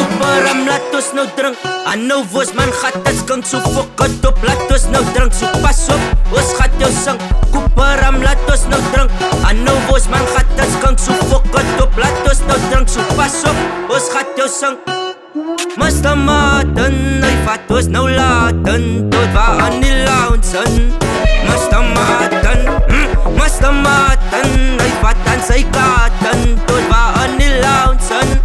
Cooperam, laat ons nou drink. Aan nou woes man gaat het skink. So fok het op, laat ons nou drink. So pas op, ons gaat jou sing. Cooperam, laat ons nou drink. Aan nou woes man gaat het skink. So fok het op, laat ons nou drink. So pas op, ons gaat jou sing. Mr. Martin, hy vat ons nou laten tot waar aan die lounge in. Mr. Martin, Mr. Martin, hy vat aan sy kaarten tot waar aan die lounge in.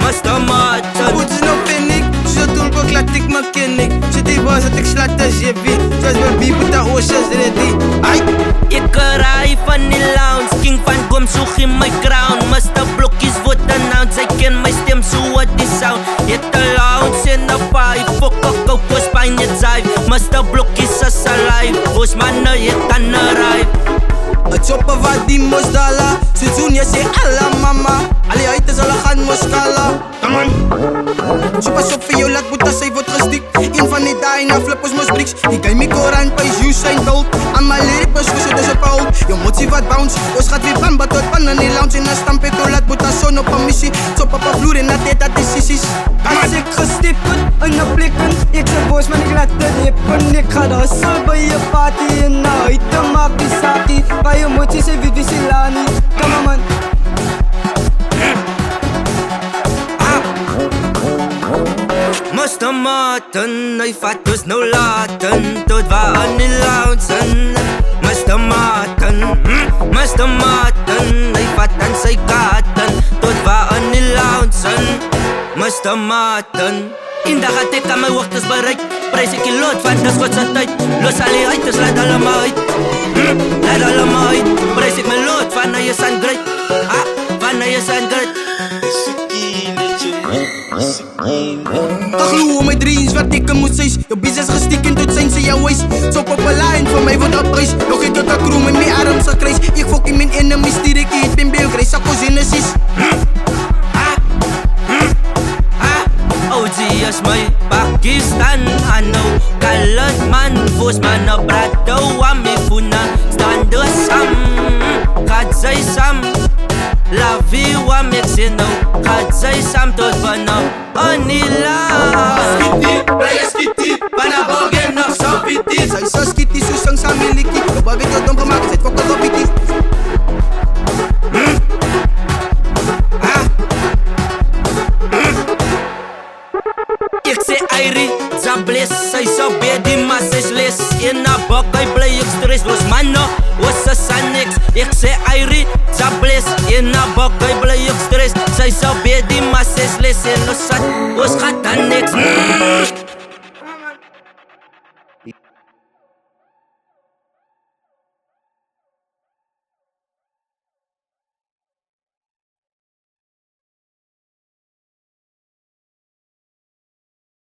Mr. Martin. Goed is nou paniek, so toolbox laat ek my ken ek. Sit die baas dat ek slat as jy weet. Soos my beep met die oceans ready. Ai, Ek raai van die lounge, king van Gom soeg in my crown. Mr. Blokkies word announced, hy ken my stem so wat die sound. Het a lounge en a vibe, fok a kokos pijn het zive. Mr. Blokkies is alive, ons manne het aan arrive. het choppen wat die mos dala. Seizoen jy sê alla mama. Al die uit is alle gaan mos kala. Come on. So pas op vir jou laat boeta sy word gestiek. Een van die daai na flip ons mos bricks. Die guy my koran by you zijn gold. Aan my lyric bus so dis op hold. Jou motsie wat bounce. Ons gaat weer bamba tot pan in die lounge. En dan stamp ek jou laat boeta son op 'n missie. Chop op 'n vloer en dat dit decisions. Als ik gestippen in de blikken, ik zeg boos, maar ik laat het nippen. Ik ga daar zo bij je party en nou, te maak die saki. Bij je moet je zeggen, wie silani. Come on man. Mr. Martin, hy vat ons nou laten tot waar aan die lounge in. Mr. Martin, Mr. Martin, hy vat aan sy kaarten tot waar aan die lounge in. Mr. Martin. Eendag het ek aan my hoogtes bereik. Prys ek die lood van dis God se tyd. Los al die uiters, laat hulle maar uit. Laat hulle maar uit. Prys ek my lood van hy is aan great. Van hy is aan great. Ag glo my dreams wat ek moet sê. Jou business gestiek en tot zijn sy jou waste. Chop op 'n line vir my word op prys. Nog het tot 'n crew met my arms gekruis. Ek fok in my enemies direk het ben beeld kry sakos Genesis. OG is my Pakistan. I know colored man, voice man a brado wa mi funa stand sam. Kadzai sam, la vie wa mexino. Kadzai sam tot bana anila. Skitty, playa skitty. Pana bogen nog so fitty. Sy so skitty so sang sa miliki. Jou bagay jou dom gemaak, sit fok op fitty. Ek sê Airi, Zables, sy so baie maar sy's les. In a bok, hy bly ek stress. Los manno, was a Sanex. Ek sê Airi, Zables, in a bok, hy bly ek stress. Sy so baie maar sy's les. En ons gaat aan niks.